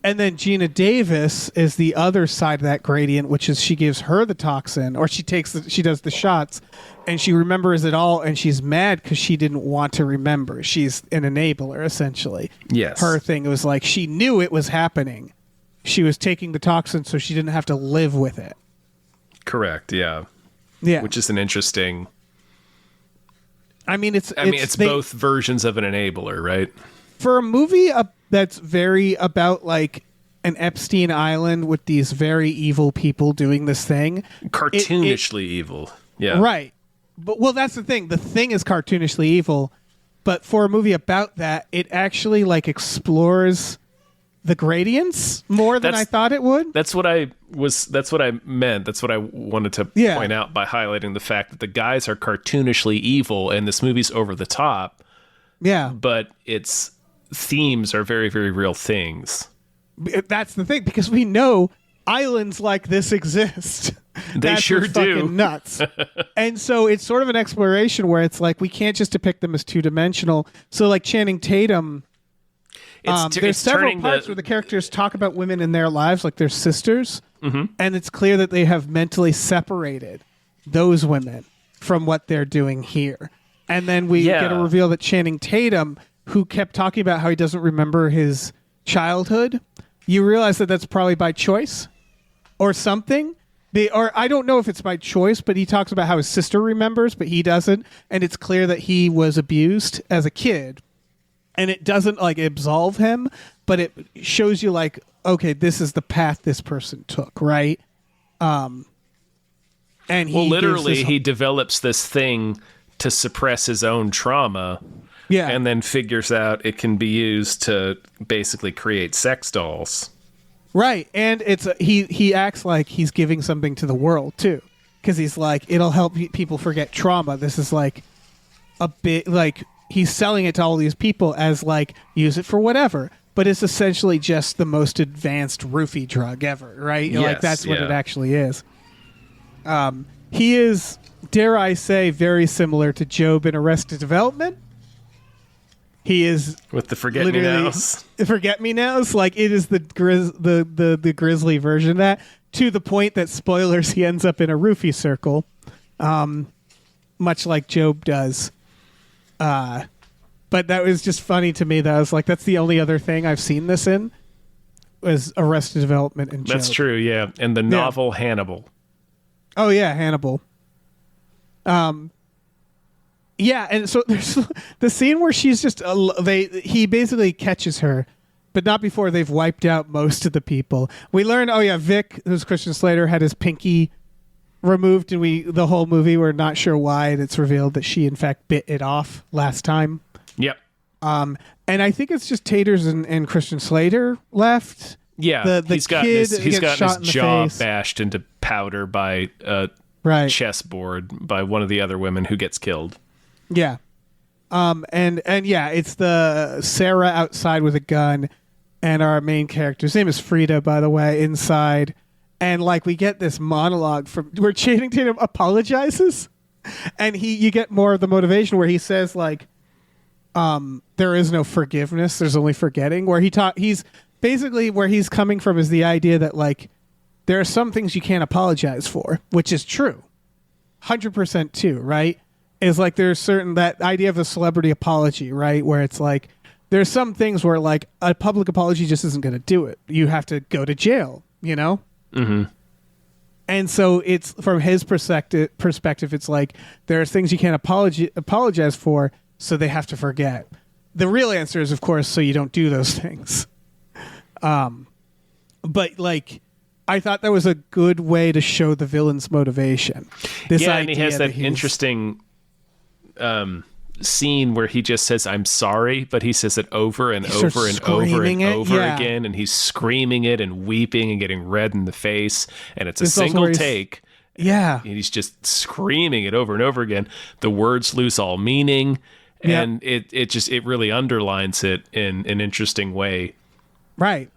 And then Gina Davis is the other side of that gradient, which is she gives her the toxin, or she does the shots, and she remembers it all, and she's mad because she didn't want to remember. She's an enabler, essentially. Yes. Her thing was like, she knew it was happening. She was taking the toxin so she didn't have to live with it. Correct, yeah. Yeah. Which is an interesting... it's both versions of an enabler, right? For a movie that's very about like an Epstein Island with these very evil people doing this thing. Cartoonishly evil. Yeah. Right. But that's the thing. The thing is cartoonishly evil, but for a movie about that, it actually like explores the gradients more than I thought it would. That's what I meant. That's what I wanted to point out by highlighting the fact that the guys are cartoonishly evil and this movie's over the top. Yeah. But its themes are very, very real things. That's the thing, because we know islands like this exist. They That's sure what's do. fucking nuts. And so it's sort of an exploration where it's like we can't just depict them as two-dimensional. So like Channing Tatum, there's several parts where the characters talk about women in their lives like they're sisters, and it's clear that they have mentally separated those women from what they're doing here. And then we get a reveal that Channing Tatum, who kept talking about how he doesn't remember his childhood, you realize that that's probably by choice or something. Or I don't know if it's by choice, but he talks about how his sister remembers, but he doesn't. And it's clear that he was abused as a kid. And it doesn't like absolve him, but it shows you like, okay, this is the path this person took, right? And he develops this thing to suppress his own trauma. Yeah. And then figures out it can be used to basically create sex dolls. Right. And it's he acts like he's giving something to the world too, because he's like, it'll help people forget trauma. This is like a bit like he's selling it to all these people as like, use it for whatever, but it's essentially just the most advanced roofie drug ever, right? Yes, like that's what it actually is. He is, dare I say, very similar to Job in Arrested Development. He is with the forget-me-nows. Forget-me-nows, like it is the grisly version of that, to the point that, spoilers, he ends up in a roofie circle, much like Job does. But that was just funny to me. That I was like, that's the only other thing I've seen this in was Arrested Development and Job. That's true, yeah. And the novel Hannibal. Oh yeah, Hannibal. Yeah, and so there's the scene where she's just he basically catches her, but not before they've wiped out most of the people. We learn, Vic, who's Christian Slater, had his pinky removed, and the whole movie we're not sure why, and it's revealed that she in fact bit it off last time. Yep. And I think it's just Taters and Christian Slater left. Yeah, he's gotten his jaw bashed into powder by a chessboard by one of the other women who gets killed. Yeah. And yeah, it's the Sarah outside with a gun, and our main character's name is Frida, by the way, inside. And like we get this monologue from where Channing Tatum apologizes, and you get more of the motivation where he says like, there is no forgiveness, there's only forgetting, where he's basically where he's coming from is the idea that like there are some things you can't apologize for, which is true. 100% too, right? Is like there's certain that idea of a celebrity apology, right? Where it's like there's some things where like a public apology just isn't going to do it. You have to go to jail, you know? Mm-hmm. And so it's from his perspective, it's like there's things you can't apologize for, so they have to forget. The real answer is, of course, so you don't do those things. But like, I thought that was a good way to show the villain's motivation. This yeah, and he idea has that interesting scene where he just says, "I'm sorry," but he says it over and over and over and over again, and he's screaming it and weeping and getting red in the face, and it's a single take. Yeah. And he's just screaming it over and over again. The words lose all meaning, and it really underlines it in an interesting way. Right.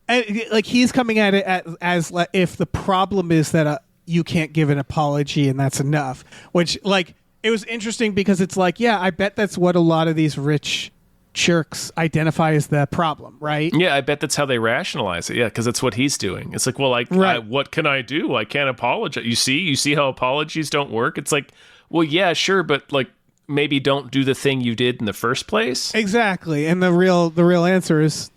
And like he's coming at it as like, if the problem is that you can't give an apology and that's enough, which like it was interesting because it's like, yeah, I bet that's what a lot of these rich jerks identify as the problem, right? Yeah, I bet that's how they rationalize it. Yeah, because that's what he's doing. It's like, well, like, what can I do? I can't apologize. You see how apologies don't work? It's like, well, yeah, sure, but like maybe don't do the thing you did in the first place. Exactly. And the real answer is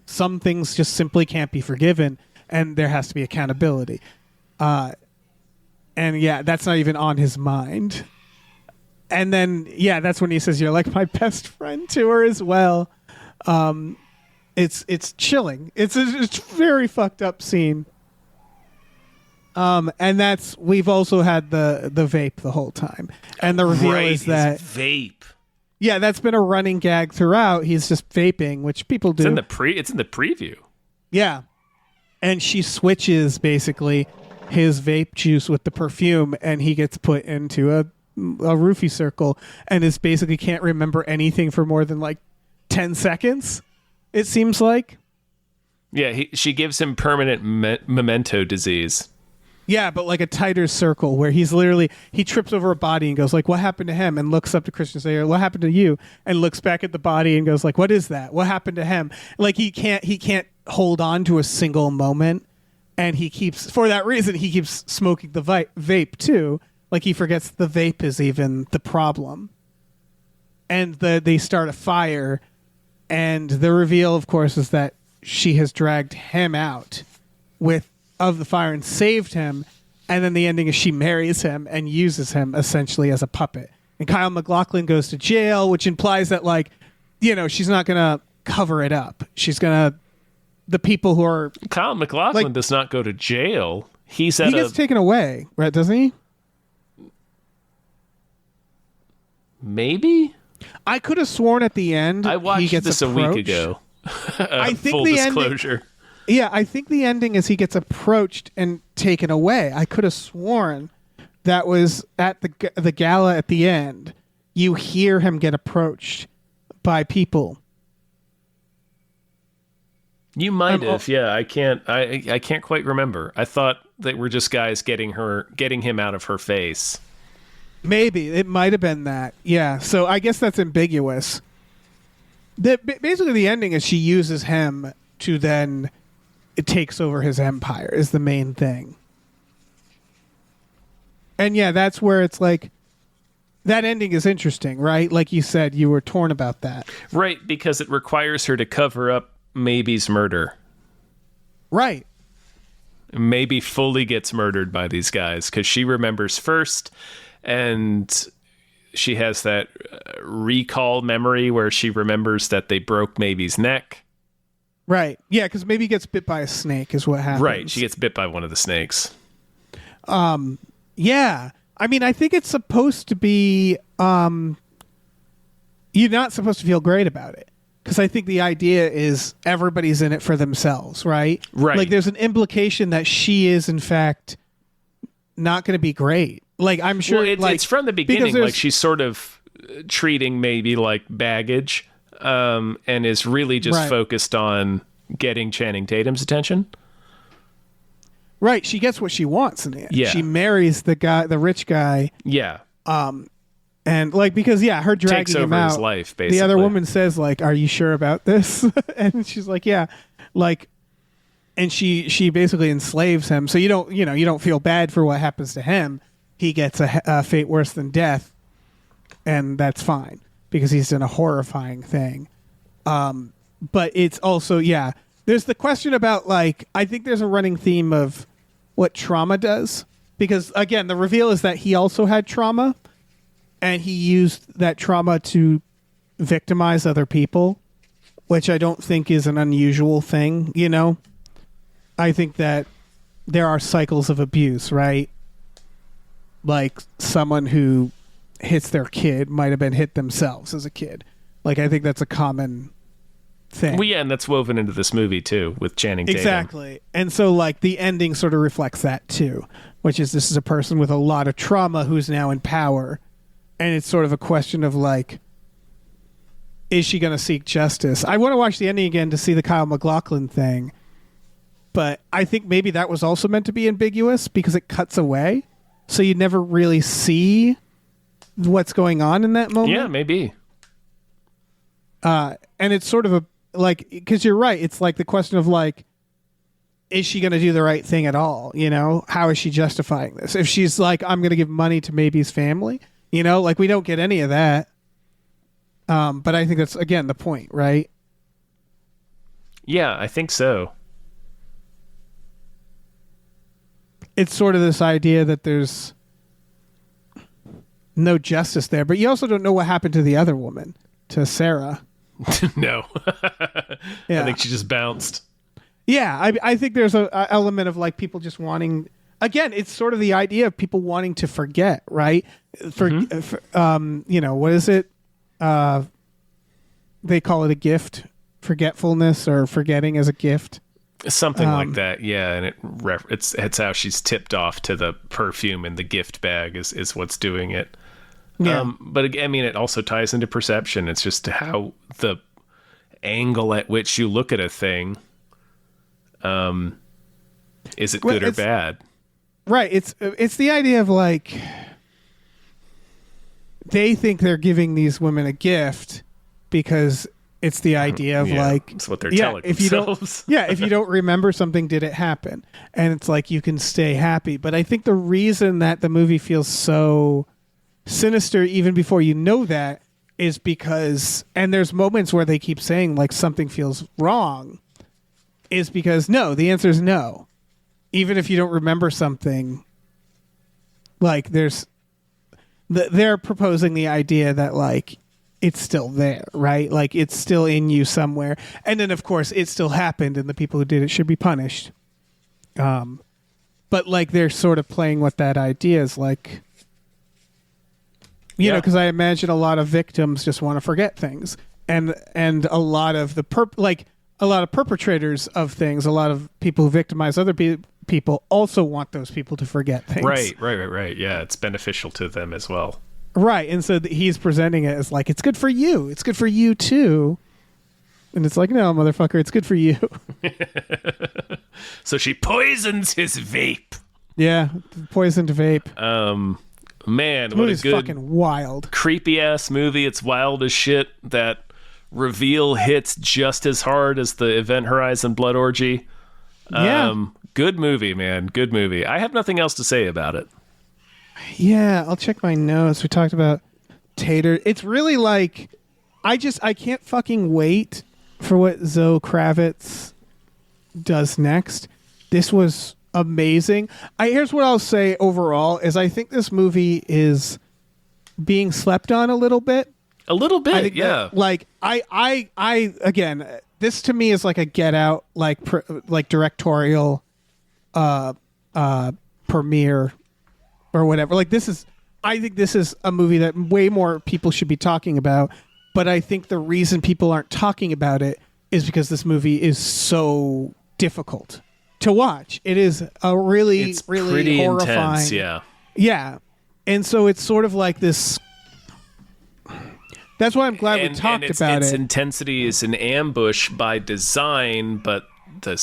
some things just simply can't be forgiven, and there has to be accountability. And yeah, that's not even on his mind. And then yeah, that's when he says, "You're like my best friend" to her as well. It's chilling. It's a very fucked up scene. And we've also had the vape the whole time, and the reveal is that vape. Yeah, that's been a running gag throughout. He's just vaping, which people do. It's in the preview. Yeah. And she switches basically his vape juice with the perfume, and he gets put into a roofie circle and is basically can't remember anything for more than like 10 seconds, it seems like. Yeah, she gives him permanent memento disease. Yeah, but like a tighter circle where he trips over a body and goes like, "What happened to him?" and looks up to Christian Slater, "What happened to you?" and looks back at the body and goes like, "What is that? What happened to him?" Like he can't hold on to a single moment, and for that reason he keeps smoking the vape too. Like he forgets the vape is even the problem. And they start a fire, and the reveal, of course, is that she has dragged him out of the fire and saved him, and then the ending is she marries him and uses him essentially as a puppet. And Kyle MacLachlan goes to jail, which implies that like, you know, she's not gonna cover it up. She's gonna the people who are Kyle MacLachlan does not go to jail. He gets taken away, right? Doesn't he? Maybe. I could have sworn at the end I watched he gets this approached. a week ago. I think full the disclosure. Ending, yeah, I think the ending is he gets approached and taken away. I could have sworn that was at the gala at the end. You hear him get approached by people. You might have, yeah. I can't quite remember. I thought they were just guys getting him out of her face. Maybe it might have been that. Yeah. So I guess that's ambiguous. Basically, the ending is she uses him to then it takes over his empire is the main thing. And yeah, that's where it's like that ending is interesting, right? Like you said, you were torn about that. Right, because it requires her to cover up Maybe's murder. Right. Maybe fully gets murdered by these guys because she remembers first, and she has that recall memory where she remembers that they broke Maybe's neck. Right. Yeah, because Maybe gets bit by a snake is what happens. Right. She gets bit by one of the snakes. Yeah. I mean, I think it's supposed to be you're not supposed to feel great about it. Because I think the idea is everybody's in it for themselves, right? Right. Like there's an implication that she is, in fact, not going to be great. Like I'm sure it's from the beginning. Like she's sort of treating Maybe like baggage. And is really just focused on getting Channing Tatum's attention. Right, she gets what she wants in the end. Yeah. She marries the rich guy. Yeah. And like, because her dragging Takes him over out. his life, The other basically. woman says like, "Are you sure about this?" And she's like, "Yeah." Like, and she basically enslaves him. So you don't feel bad for what happens to him. He gets a fate worse than death, and that's fine because he's done a horrifying thing. But it's also there's the question about like, I think there's a running theme of what trauma does, because again the reveal is that he also had trauma. And he used that trauma to victimize other people, which I don't think is an unusual thing, you know? I think that there are cycles of abuse, right? Like someone who hits their kid might have been hit themselves as a kid. Like, I think that's a common thing. Well, yeah, and that's woven into this movie, too, with Channing Tatum. Exactly. And so, like, the ending sort of reflects that, too, which is this is a person with a lot of trauma who's now in power. And it's sort of a question of like, is she going to seek justice? I want to watch the ending again to see the Kyle MacLachlan thing, but I think maybe that was also meant to be ambiguous because it cuts away, so you never really see what's going on in that moment. Yeah, maybe. And it's sort of a like, because you're right. It's like the question of like, is she going to do the right thing at all? You know, how is she justifying this? If she's like, I'm going to give money to maybe's family. You know, like we don't get any of that. But I think that's, again, the point, right? Yeah, I think so. It's sort of this idea that there's no justice there, but you also don't know what happened to the other woman, to Sarah. No. Yeah. I think she just bounced. Yeah, I think there's a element of like people just wanting. Again, it's sort of the idea of people wanting to forget, right? For you know, what is it? They call it a gift, forgetfulness or forgetting as a gift. Something like that, yeah. And it's how she's tipped off to the perfume in the gift bag is what's doing it. Yeah. But again, I mean, it also ties into perception. It's just how the angle at which you look at a thing. Is it good or bad? Right. It's the idea of like they think they're giving these women a gift because it's the idea of like it's what they're telling if you themselves. don't if you don't remember something, did it happen? And it's like you can stay happy. But I think the reason that the movie feels so sinister even before you know that is because, and there's moments where they keep saying like something feels wrong, is because no, the answer is no. Even if you don't remember something, like they're proposing the idea that like it's still there, right? Like it's still in you somewhere. And then of course it still happened and the people who did it should be punished. But like they're sort of playing what that idea is like, you know, because I imagine a lot of victims just want to forget things. And a lot of a lot of perpetrators of things, a lot of people who victimize other people also want those people to forget things. Right. Yeah, it's beneficial to them as well. Right, and so he's presenting it as like, it's good for you. It's good for you too. And it's like, no, motherfucker, it's good for you. So she poisons his vape. Yeah, poisoned vape. Man, The what a movie's good, fucking wild. creepy ass movie. It's wild as shit. That reveal hits just as hard as the Event Horizon Blood Orgy. Yeah. Good movie, man. Good movie. I have nothing else to say about it. Yeah, I'll check my notes. We talked about Tater. It's really like, I can't fucking wait for what Zoe Kravitz does next. This was amazing. Here's what I'll say overall is I think this movie is being slept on a little bit. A little bit, I think yeah. that, like I again, this to me is like a Get Out like directorial premiere or whatever. Like I think this is a movie that way more people should be talking about, but I think the reason people aren't talking about it is because this movie is so difficult to watch. It is a really pretty horrifying. intense, yeah. Yeah. And so it's sort of like this. That's why I'm glad we talked about its it. intensity is an ambush by design, but the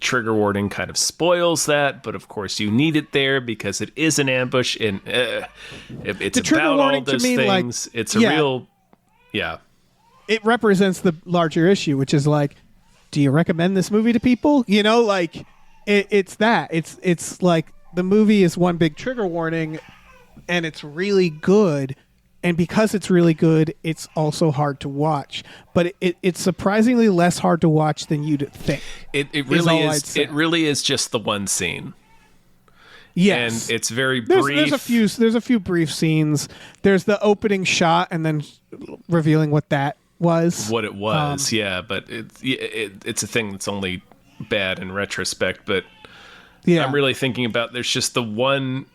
trigger warning kind of spoils that, but of course you need it there because it is an ambush, and it's The trigger about all warning to those me, like, things. It's a yeah. real, yeah. It represents the larger issue, which is like, do you recommend this movie to people? You know, like it's that. It's like the movie is one big trigger warning, and it's really good. And because it's really good, it's also hard to watch. But it's surprisingly less hard to watch than you'd think. It really all I'd is. say. It really is just the one scene. Yes, And it's very brief. There's a few brief scenes. There's the opening shot, and then revealing what that was. What it was, yeah. But it's a thing that's only bad in retrospect. But Yeah, I'm really thinking about there's just the one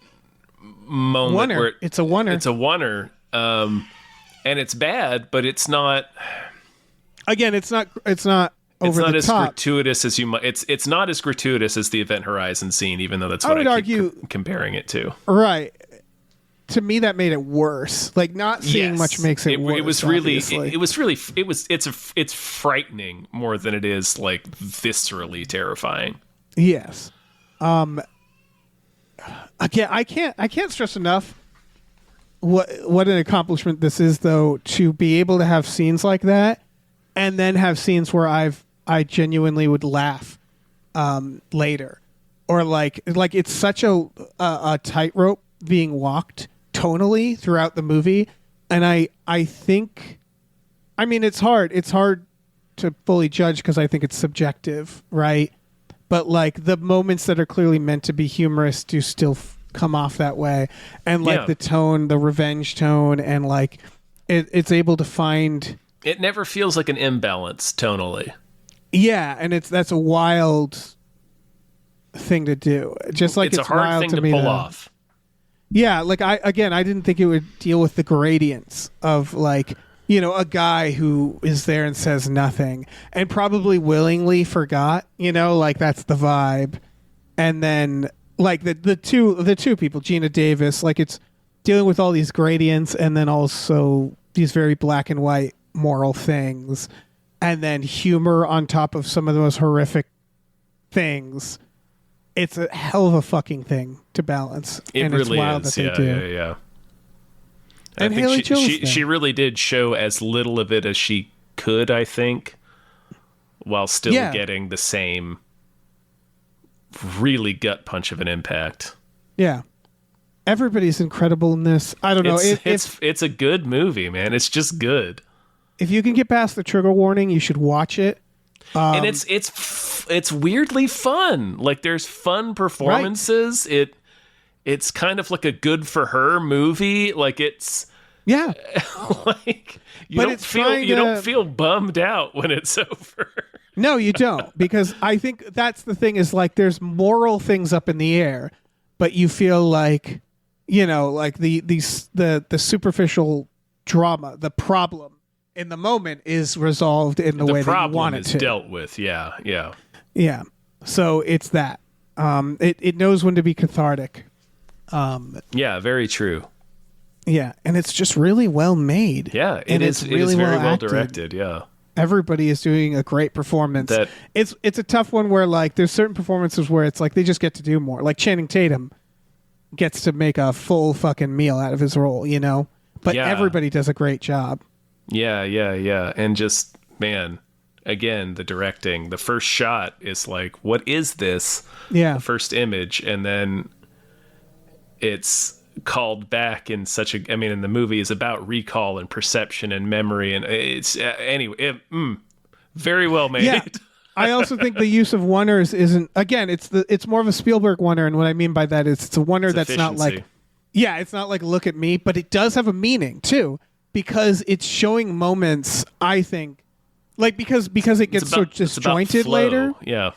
moment Oneer. where It's a oneer. It's a oneer. And it's bad, but it's not. Again, it's not over It's not the as top. gratuitous as you might. It's not as gratuitous as the Event Horizon scene, even though that's what would I argue- keep comparing it to. Right. To me, that made it worse. Like not seeing Yes. much makes it worse. It was really. obviously. It's frightening more than it is like viscerally terrifying. Yes. Again, I can't stress enough what an accomplishment this is, though, to be able to have scenes like that, and then have scenes where I genuinely would laugh later, or like it's such a tightrope being walked tonally throughout the movie, and I think, I mean, it's hard to fully judge because I think it's subjective, right? But like the moments that are clearly meant to be humorous do still come off that way, and like Yeah. the tone, the revenge tone, and like it's able to find, It never feels like an imbalance tonally. yeah, and that's a wild thing to do. Just like It's a hard wild thing to me pull off. Yeah, like I didn't think it would deal with the gradients of like, you know, a guy who is there and says nothing and probably willingly forgot, you know, like that's the vibe. And then like the two people, Gina Davis, like it's dealing with all these gradients and then also these very black and white moral things, and then humor on top of some of the most horrific things. It's a hell of a fucking thing to balance. It and really it's wild is. That they Yeah, do. yeah. And I think Haley Joel she Osment. really did show as little of it as she could, I think, while still Yeah. getting the same really gut punch of an impact. Yeah. Everybody's incredible in this. I don't know. It's a good movie, man. It's just good. If you can get past the trigger warning, you should watch it. And it's weirdly fun. Like there's fun performances. It's kind of like a good for her movie. Like it's Yeah. like But you it's don't feel bummed out when it's over. No, you don't, because I think that's the thing is like there's moral things up in the air, but you feel like, you know, like the superficial drama, the problem in the moment is resolved in the way that you problem want it is to. dealt with. Yeah. Yeah. So it's that. It knows when to be cathartic. Yeah, very true. Yeah, and it's just really well made. Yeah, and it is very well directed. Yeah. Everybody is doing a great performance. That- It's a tough one where like there's certain performances where it's like they just get to do more. Like Channing Tatum gets to make a full fucking meal out of his role, you know? But Yeah. everybody does a great job. Yeah. And just, man, again, the directing, the first shot is like, what is this? Yeah. The first image. And then it's called back in such a, I mean, and the movie is about recall and perception and memory. And it's, anyway, very well made. Yeah. I also think the use of oneers isn't, again, it's more of a Spielberg oneer, and what I mean by that is it's a oneer that's not like, efficiency. yeah, it's not like look at me, but it does have a meaning too, because it's showing moments, I think, like because it gets so It's about disjointed flow. later. Yeah.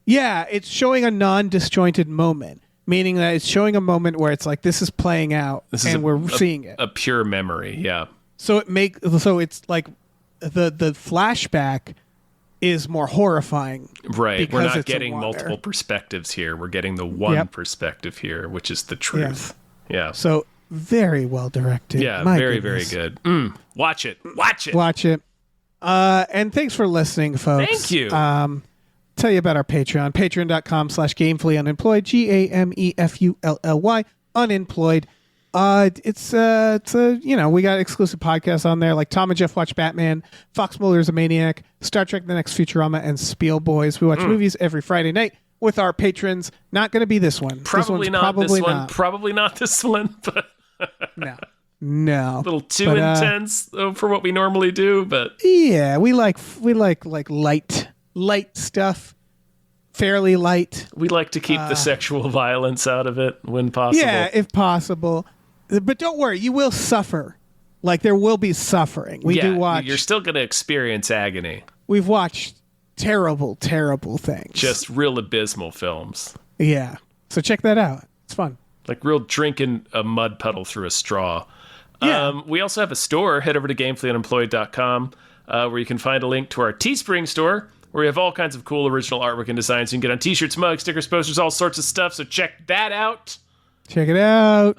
Yeah, it's showing a non-disjointed moment, meaning that it's showing a moment where it's like this is playing out This is and we're seeing it. A pure memory. Yeah. So it's like the flashback is more horrifying. Right. We're because not it's a getting water. multiple perspectives here. We're getting the one Yep. perspective here, which is the truth. Yeah. So very well directed. Yeah. My very, goodness. very good. Watch it. Watch it. Watch it. And thanks for listening, folks. Thank you. tell you about our Patreon, patreon.com/gamefully unemployed, GAMEFULLY unemployed. It's we got exclusive podcasts on there like Tom and Jeff Watch Batman, Fox Mulder's a Maniac, Star Trek The Next Futurama, and Spiel Boys. We watch movies every Friday night with our patrons. Not going to be this one. Probably not this one. Probably not this one, but no. A little too intense for what we normally do, but yeah, we like light stuff. Fairly light. We like to keep the sexual violence out of it when possible. Yeah, if possible. But don't worry, you will suffer. Like, there will be suffering. We do watch. You're still going to experience agony. We've watched terrible, terrible things. Just real abysmal films. Yeah. So check that out. It's fun. Like real drinking a mud puddle through a straw. Yeah. We also have a store. Head over to gamefullyunemployed.com where you can find a link to our Teespring store, where we have all kinds of cool original artwork and designs you can get on t-shirts, mugs, stickers, posters, all sorts of stuff. So check that out. Check it out.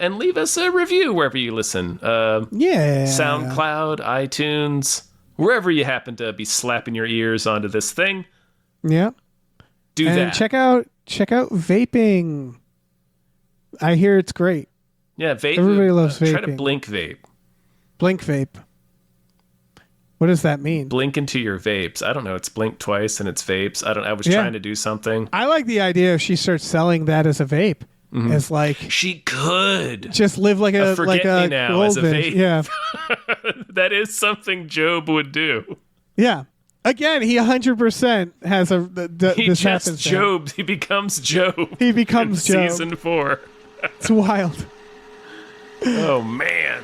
And leave us a review wherever you listen. SoundCloud, iTunes, wherever you happen to be slapping your ears onto this thing. Yeah. Do and that. Check out vaping. I hear it's great. Yeah, vape. Everybody loves vaping. Try to blink vape. Blink vape. What does that mean? Blink into your vapes. I don't know. It's blink twice and it's vapes. I was trying to do something. I like the idea if she starts selling that as a vape. As like she could just live like a forget me now as a vape. Yeah. That is something Job would do. Yeah. Again, he 100% has a. He this just happens. Job. He becomes Job. He becomes in Job. Season 4. It's wild. Oh man.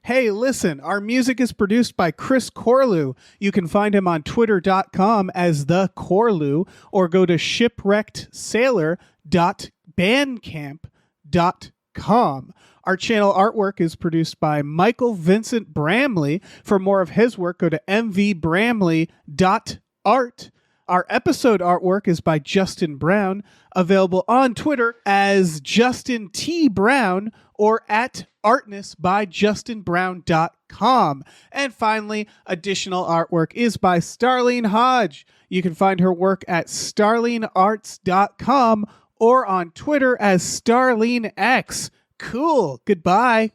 Hey, listen, our music is produced by Chris Corlew. You can find him on twitter.com as the Corlew or go to shipwreckedsailor.bandcamp.com. Our channel artwork is produced by Michael Vincent Bramley. For more of his work, go to mvbramley.art. Our episode artwork is by Justin Brown, available on Twitter as Justin T. Brown or at Artness by JustinBrown.com. And finally, additional artwork is by Starlene Hodge. You can find her work at StarleneArts.com or on Twitter as StarleneX. Cool. Goodbye.